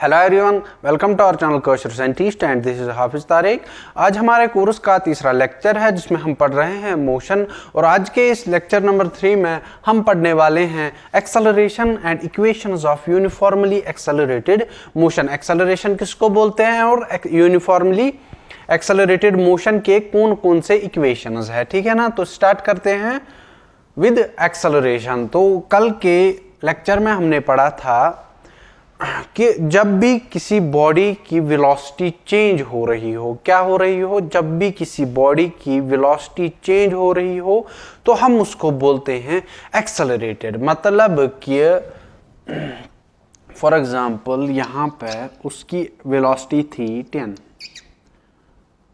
Hello everyone, welcome to our channel Kaushal scientist and this is Hafiz Tariq. आज हमारे course का तीसरा लेक्चर है जिसमें हम पढ़ रहे हैं मोशन। और आज के इस लेक्चर नंबर 3 में हम पढ़ने वाले हैं acceleration and equations of uniformly accelerated motion. Acceleration किसको बोलते हैं और यूनिफॉर्मली एक्सेलरेटेड मोशन के कौन कौन से इक्वेशंस है, ठीक है ना। तो स्टार्ट करते हैं विद एक्सेलरेशन। तो कल के लेक्चर में हमने पढ़ा था कि जब भी किसी बॉडी की वेलोसिटी चेंज हो रही हो, क्या हो रही हो, जब भी किसी बॉडी की वेलोसिटी चेंज हो रही हो तो हम उसको बोलते हैं एक्सेलरेटेड। मतलब कि फॉर एग्जांपल यहाँ पे उसकी वेलोसिटी थी 10,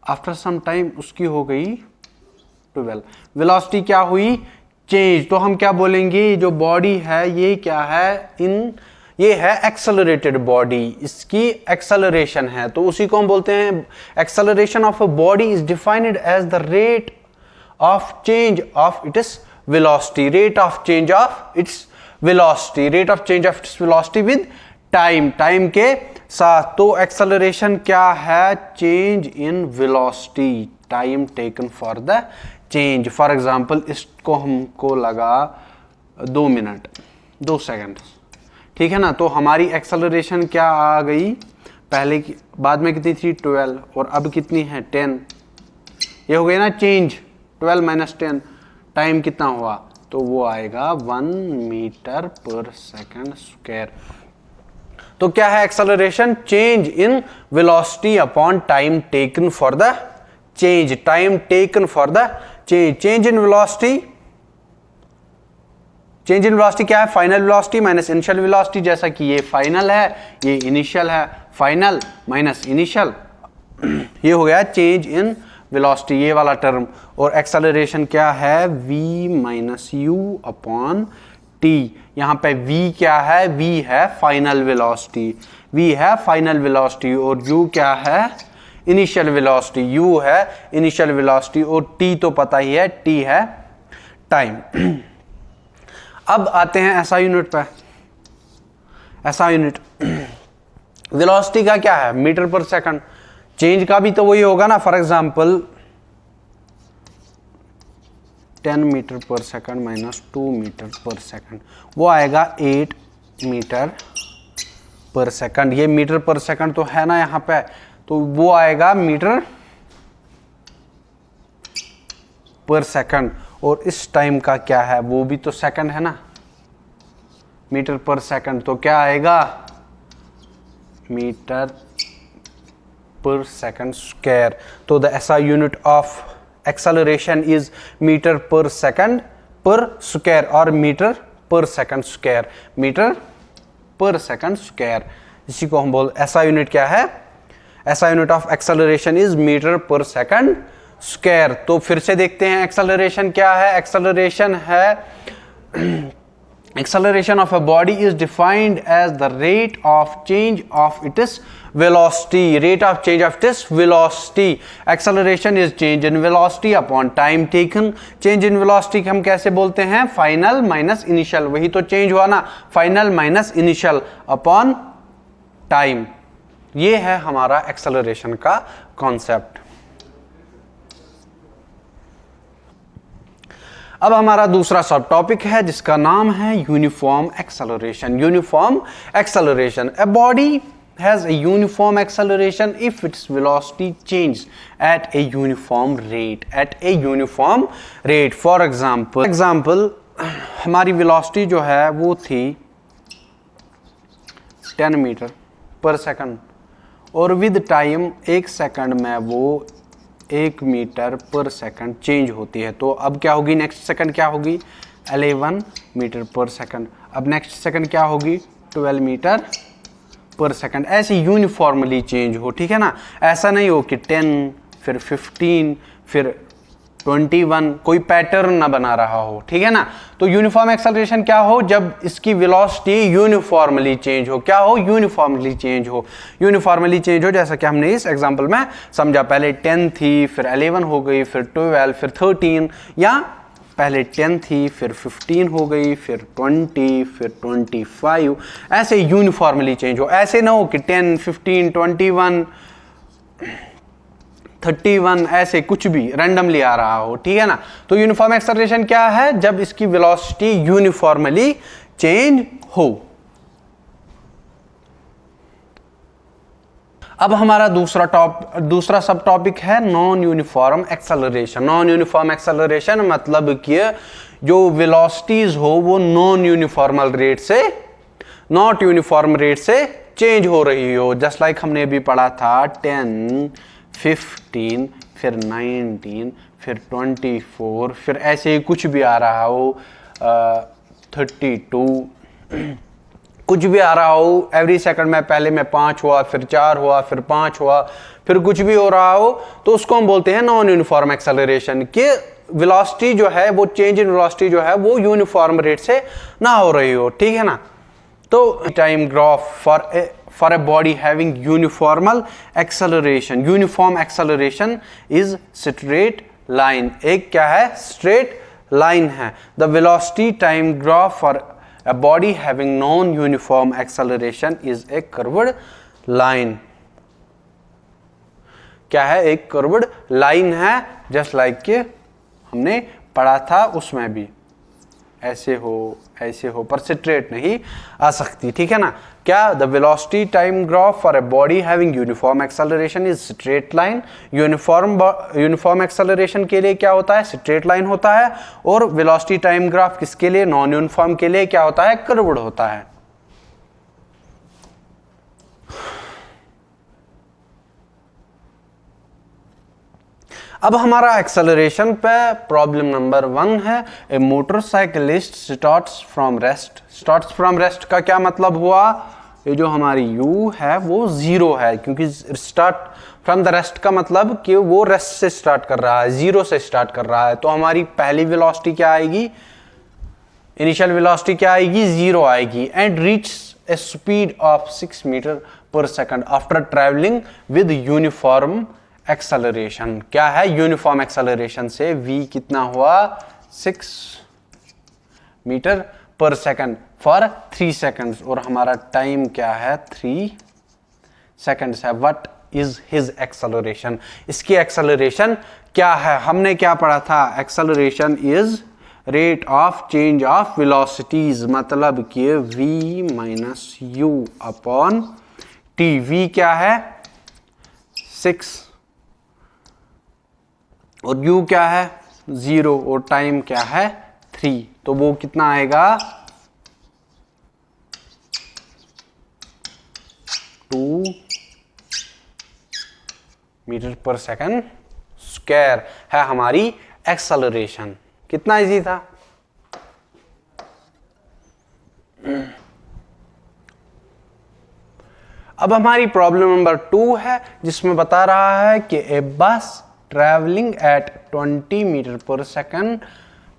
आफ्टर सम टाइम उसकी हो गई 12। वेलोसिटी क्या हुई, चेंज। तो हम क्या बोलेंगे, जो बॉडी है ये क्या है, ये है एक्सेलरेटेड बॉडी, इसकी एक्सेलरेशन है। तो उसी को हम बोलते हैं acceleration of a body is defined as the rate of change of its velocity, rate of change of its velocity, rate of change of its velocity with time, time के साथ। तो एक्सेलरेशन क्या है, change in velocity, time taken for the change. For example इसको हमको लगा 2 minute 2 second, ठीक है ना। तो हमारी एक्सेलरेशन क्या आ गई, पहले की बाद में कितनी थी 12 और अब कितनी है 10। ये हो गया ना चेंज, 12 माइनस 10, टाइम कितना हुआ, तो वो आएगा 1 मीटर पर सेकंड स्क्वायर। तो क्या है acceleration, change in velocity upon time taken for the change, time taken for the change. Change in velocity, change in velocity क्या है, final velocity minus initial velocity. जैसा कि ये फाइनल है, ये इनिशियल है, फाइनल माइनस इनिशियल, ये हो गया चेंज इन वेलोसिटी, ये वाला टर्म। और एक्सेलरेशन क्या है, v minus you upon T. यहाँ पे v क्या है, v है फाइनल वेलोसिटी, v है फाइनल वेलोसिटी, और u क्या है, इनिशियल वेलोसिटी, u है इनिशियल वेलोसिटी, और t तो पता ही है, t है टाइम। अब आते हैं ऐसा यूनिट पे। ऐसा यूनिट वेलोसिटी का क्या है, मीटर पर सेकंड। चेंज का भी तो वही होगा ना। For example 10 metre per second minus 2 metre per second, वो आएगा 8 मीटर पर सेकंड। ये मीटर पर सेकंड तो है ना यहाँ पे, तो वो आएगा मीटर पर सेकंड। और इस टाइम का क्या है, वो भी तो सेकंड है ना, मीटर पर सेकंड। तो क्या आएगा, मीटर पर सेकंड स्क्वायर। तो the SI unit of acceleration is metre per second per square और metre per second square, metre per second square. इसी को हम बोल, एसआई यूनिट क्या है, SI unit of acceleration is metre per second square. तो फिर से देखते हैं एक्सेलरेशन क्या है। एक्सेलरेशन है acceleration of a body is defined as the rate of change of its velocity, rate of change of its velocity। acceleration is change in velocity upon time taken। change in velocity हम कैसे बोलते हैं, final minus initial, वही तो change हुआ ना, final minus initial upon time। ये है हमारा acceleration का concept। अब हमारा दूसरा सब टॉपिक है जिसका नाम है uniform acceleration. Uniform acceleration, a body has a uniform acceleration if its velocity changes at a uniform rate, at a uniform rate। for example हमारी वेलोसिटी जो है वो थी 10 मीटर पर सेकंड, और विद टाइम 1 सेकंड में वो 1 metre per second change होती है। तो अब क्या होगी, नेक्स्ट सेकंड क्या होगी, 11 मीटर पर सेकंड। अब नेक्स्ट सेकंड क्या होगी, 12 मीटर पर सेकंड। ऐसे यूनिफॉर्मली चेंज हो, ठीक है ना। ऐसा नहीं हो कि 10 फिर 15 फिर 21, कोई पैटर्न ना बना रहा हो, ठीक है ना। तो यूनिफॉर्म एक्सेलरेशन क्या हो, जब इसकी वेलोसिटी यूनिफॉर्मली चेंज हो। क्या हो, यूनिफॉर्मली चेंज हो, यूनिफॉर्मली चेंज हो। जैसा कि हमने इस एग्जांपल में समझा, पहले 10 थी, फिर 11 हो गई, फिर 12, फिर 13, या पहले 10 थी, फिर 15 हो गई, फिर 20, फिर 25, ऐसे यूनिफॉर्मली चेंज हो। ऐसे ना हो कि 10, 15, 21, 31 ऐसे कुछ भी रैंडमली आ रहा हो, ठीक है ना। तो यूनिफॉर्म एक्सेलरेशन क्या है? जब इसकी वेलोसिटी यूनिफॉर्मली चेंज हो। अब हमारा दूसरा सब टॉपिक है non uniform acceleration. Non uniform acceleration मतलब कि जो वेलोसिटीज हो वो नॉन यूनिफॉर्म रेट से चेंज हो रही हो। जस्ट लाइक हमने अभी पढ़ा था 10, 15, फिर 19, फिर 24, फिर ऐसे ही कुछ भी आ रहा हो, 32 कुछ भी आ रहा हो एवरी सेकंड में, पहले में 5 हुआ, फिर 4 हुआ, फिर 5 हुआ, फिर कुछ भी हो रहा हो, तो उसको हम बोलते हैं नॉन यूनिफॉर्म एक्सेलरेशन। कि वेलोसिटी जो है वो चेंज इन वेलोसिटी जो है वो यूनिफॉर्म रेट से ना हो रही हो, ठीक है ना। तो time graph for a body having uniform acceleration is straight line. एक क्या है? स्ट्रेट लाइन है। The velocity time graph for a body having non-uniform acceleration is a curved line। क्या है? एक curved line है, just like कि हमने पढ़ा था उसमें भी। ऐसे हो पर स्ट्रेट नहीं आ सकती, ठीक है ना। क्या? The velocity time graph for a body having uniform acceleration is straight line. Uniform acceleration के लिए क्या होता है? स्ट्रेट लाइन होता है। और वेलोसिटी टाइम ग्राफ किसके लिए? नॉन यूनिफॉर्म के लिए क्या होता है? कर्व्ड होता है। अब हमारा एक्सेलरेशन पे प्रॉब्लम नंबर 1 है। ए मोटरसाइकिलिस्ट स्टार्ट्स फ्रॉम रेस्ट का क्या मतलब हुआ? ये जो हमारी u है वो 0 है, क्योंकि स्टार्ट फ्रॉम द रेस्ट का मतलब कि वो रेस्ट से स्टार्ट कर रहा है, 0 से स्टार्ट कर रहा है। तो हमारी पहली वेलोसिटी क्या आएगी? इनिशियल वेलोसिटी क्या आएगी? 0 आएगी। And reach a speed of 6 metre per second after travelling with uniform acceleration. क्या है? यूनिफॉर्म एक्सेलरेशन से v कितना हुआ? 6 metre per second for 3 seconds. और हमारा टाइम क्या है? 3 सेकंड्स है। What is his acceleration? इसकी एक्सेलरेशन क्या है? हमने क्या पढ़ा था? Acceleration is rate of change of velocities, मतलब कि v minus u upon t। v क्या है? 6 और u क्या है? 0 और टाइम क्या है? 3। तो वो कितना आएगा? 2 मीटर पर सेकंड स्क्वायर है हमारी एक्सेलरेशन। कितना इजी था। अब हमारी प्रॉब्लम नंबर 2 है, जिसमें बता रहा है कि ए बस traveling at 20 meter per second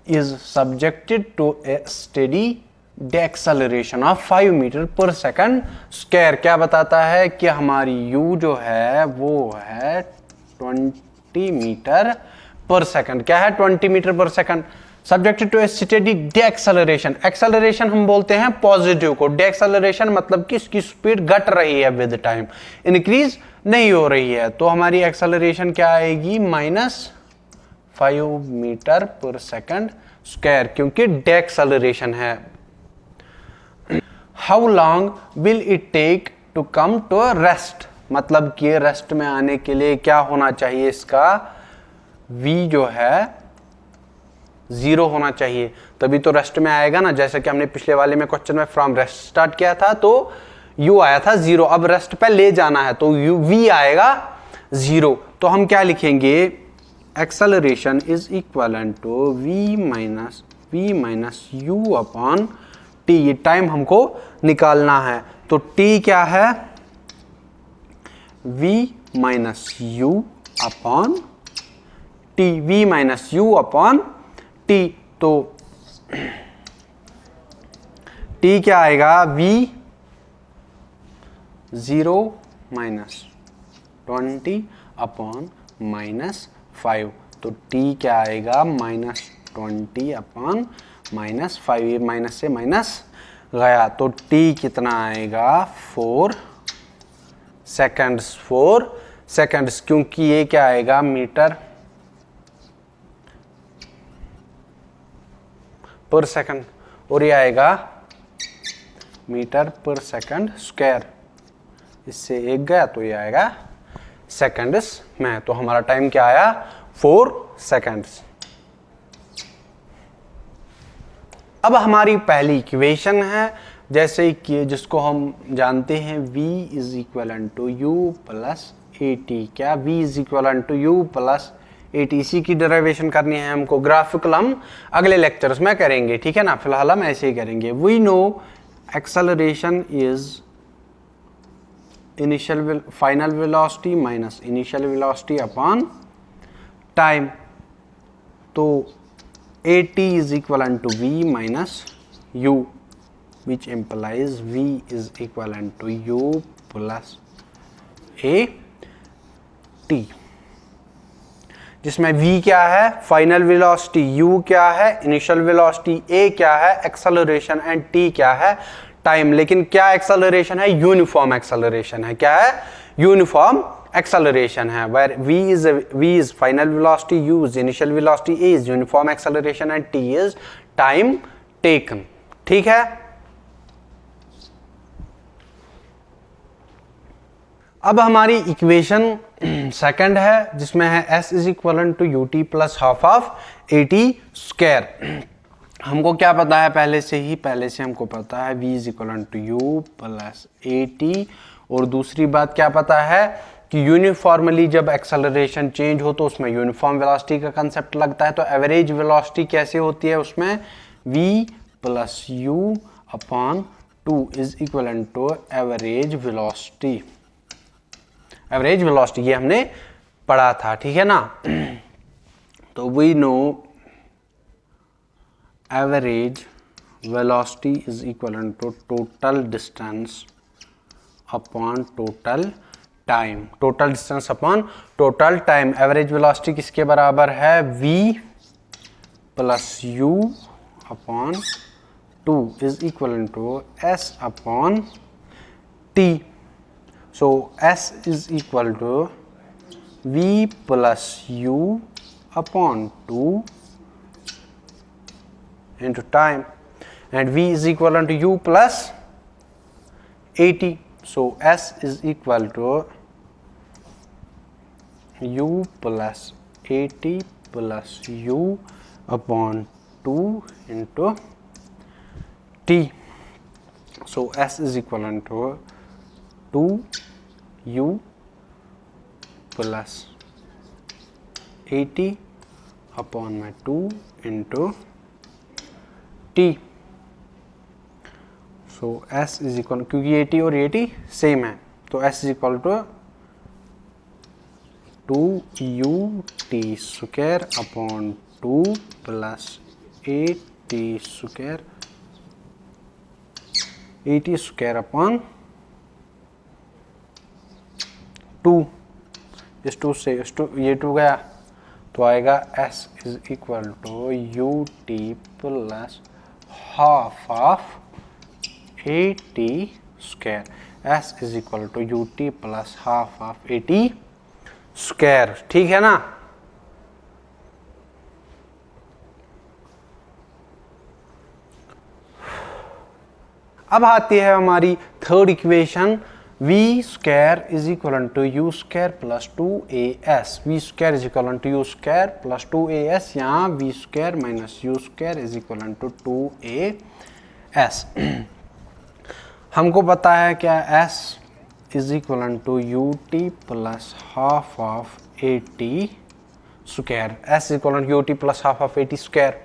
is subjected to a steady deceleration of 5 meter per second square। क्या बताता है? कि हमारी u जो है वो है 20 मीटर पर सेकंड। क्या है? 20 metre per second. Subjected to a steady deceleration. Acceleration हम बोलते हैं पॉजिटिव को, डेक्सेलरेशन मतलब कि इसकी स्पीड घट रही है विद टाइम, इंक्रीज नहीं हो रही है। तो हमारी एक्सेलरेशन क्या आएगी? -5 मीटर पर सेकंड स्क्वायर, क्योंकि डेक्सेलरेशन है। How long will it take to come to rest? मतलब कि रेस्ट में आने के लिए क्या होना चाहिए? इसका v जो है 0 होना चाहिए, तभी तो रेस्ट में आएगा ना। जैसे कि हमने पिछले वाले में क्वेश्चन में फ्रॉम रेस्ट स्टार्ट किया था तो u आया था 0। अब रेस्ट पे ले जाना है तो v आएगा 0। तो हम क्या लिखेंगे? Acceleration is equal to v minus u upon t। ये टाइम हमको निकालना है। तो t क्या है? v minus u upon t। v minus u upon t। तो t क्या आएगा? v 0 minus 20 upon -5। तो t क्या आएगा? 20 अपॉन -5, ये माइनस से माइनस गया तो t कितना आएगा 4 सेकंड्स, 4 सेकंड्स, क्योंकि ये क्या आएगा मीटर पर सेकंड और ये आएगा मीटर पर सेकंड स्क्वायर, इससे एक गया तो ये आएगा सेकंड्स में, तो हमारा टाइम क्या आया 4 सेकंड्स। अब हमारी पहली इक्वेशन है जैसे कि जिसको हम जानते हैं v is equal to you plus A T, क्या v is equal to you plus A T, इसी की डेरिवेशन करनी है हमको, ग्राफिकल हम अगले लेक्चर्स में करेंगे, ठीक है ना, फिलहाल हम ऐसे ही करेंगे। We know acceleration is initial final velocity minus initial velocity upon time, तो at is equivalent to v minus u, which implies v is equivalent to u plus a t, जिसमें v क्या है फाइनल वेलोसिटी, u क्या है initial velocity, a क्या है acceleration and t क्या है टाइम। लेकिन क्या एक्सेलरेशन है, यूनिफॉर्म एक्सेलरेशन है, क्या है यूनिफॉर्म acceleration है, where v is final velocity, u is initial velocity, a is uniform acceleration and t is time taken, ठीक है। अब हमारी इक्वेशन सेकंड है जिसमें है s is equal to U T plus half of A T square. हमको क्या पता है पहले से हमको पता है v is equal to you plus A T, और दूसरी बात क्या पता है कि यूनिफॉर्मली जब एक्सेलरेशन चेंज हो तो उसमें यूनिफॉर्म वेलोसिटी का कंसेप्ट लगता है, तो एवरेज वेलोसिटी कैसे होती है उसमें v plus U upon 2 is equal to average velocity, average velocity ये हमने पढ़ा था, ठीक है ना। तो we know average velocity is equal to total distance upon total time, total distance upon total time. Average velocity किसके बराबर है v plus U upon 2 is equal to s upon t, so s is equal to v plus U upon 2 into time and v is equal to u plus at, so s is equal to u plus at plus u upon 2 into t, so s is equal to 2u plus at upon my 2 into t, so s is equal, क्योंकि at और at same है तो s is equal to 2ut square upon 2 plus at square upon 2, इस 2 से ये 2 गया तो आएगा s is equal to U T plus half of A T square, s is equal to U T plus half of A T square, ठीक है ना। अब आती है हमारी third equation, v square is equal to U square plus 2as, v square is equal to U square plus 2as, यहाँ v square minus you square is equal to 2as। हमको पता है क्या s is equal to U T plus half of A T square, s is equal to U T plus half of A T square,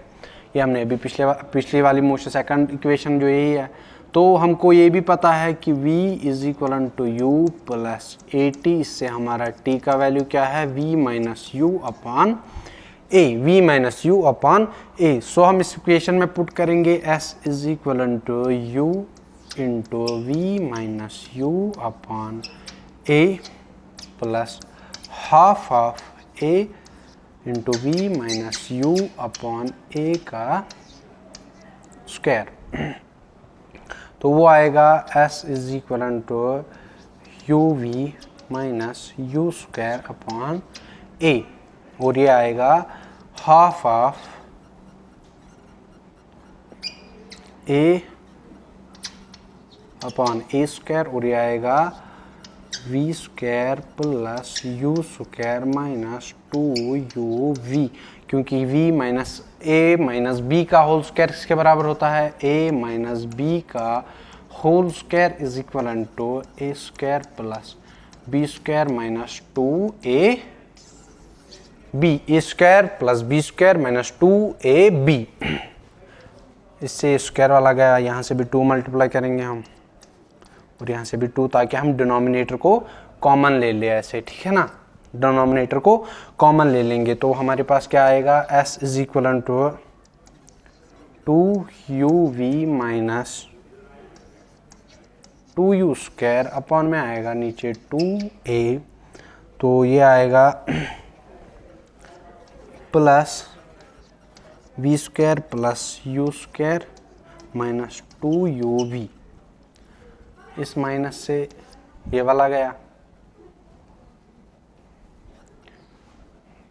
ये हमने अभी पिछली वाली motion second equation जो यही है। तो हमको ये भी पता है कि v is equal to you plus A T, इससे हमारा t का वैल्यू क्या है v minus you upon a, v minus you upon a। So हम इस इक्वेशन में पुट करेंगे s is equal to u into we minus you upon a plus half of a into we minus you upon a का square. तो वो आएगा S is equal to u v minus you square upon A, और ये आएगा half of A upon A square, और ये आएगा V square plus U square minus 2uv, क्योंकि v minus A minus B का होल स्क्वायर किसके बराबर होता है, a माइनस बी का whole square is equal to A square plus B square minus 2ab, A square plus B square minus 2ab। इससे square वाला गया, यहाँ से भी 2 मल्टीप्लाई करेंगे हम, और यहाँ से भी 2, ताकि हम डिनोमिनेटर को कॉमन ले ले ऐसे, ठीक है ना, डिनोमिनेटर को कॉमन ले लेंगे। तो हमारे पास क्या आएगा, s is equal to 2uv minus 2u square upon में आएगा नीचे 2a, तो ये आएगा plus V square plus U square minus 2uv। इस माइनस से ये वाला गया,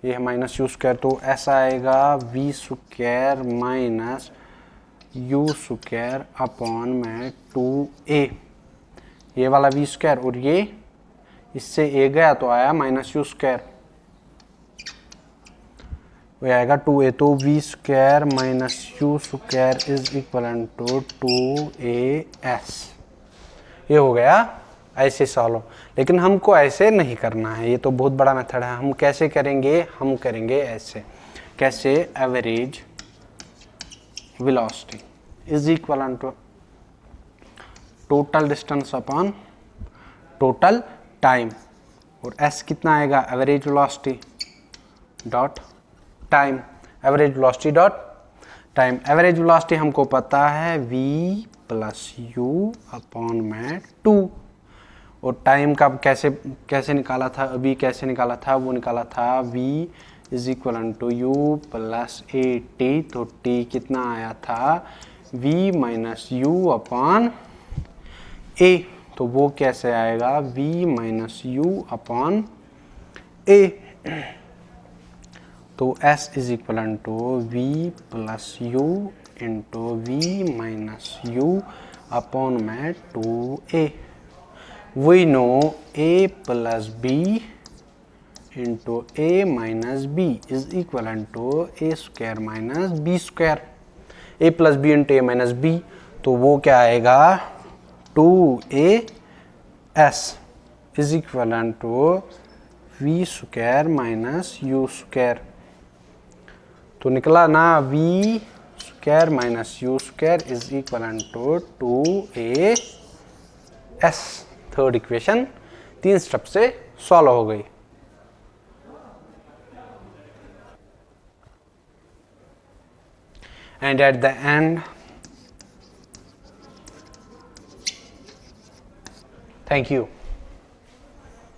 ये है माइनस यू स्क्वायर, तो ऐसा आएगा V square minus you square upon में 2a, ये वाला वी स्क्वायर, और ये इससे a गया तो आया माइनस यू स्क्वायर, वो आएगा 2a, तो V square minus you square is equal to 2as। ये हो गया, ऐसे सॉल्व। लेकिन हमको ऐसे नहीं करना है, ये तो बहुत बड़ा मेथड है। हम कैसे करेंगे, हम करेंगे ऐसे, कैसे, average velocity is equal to total distance upon total time, और s कितना आएगा, average velocity dot time, average velocity dot time. Average velocity हमको पता है v प्लस यू अपॉन में 2, और टाइम का कैसे निकाला था, अभी कैसे निकाला था, वो निकाला था v is equal to you plus A T, तो t कितना आया था, v minus you upon a, तो वो कैसे आएगा, v minus you upon a। तो s is equal to V plus U into we minus you upon में 2a। We know a plus B into a minus B is equal to A square minus B square, a plus B into a minus B, तो वो क्या आएगा, 2as is equal to v square minus you square. तो निकला ना, v square minus you square is equal to 2as। Third equation 3 step से solve हो गई। And at the end, thank you.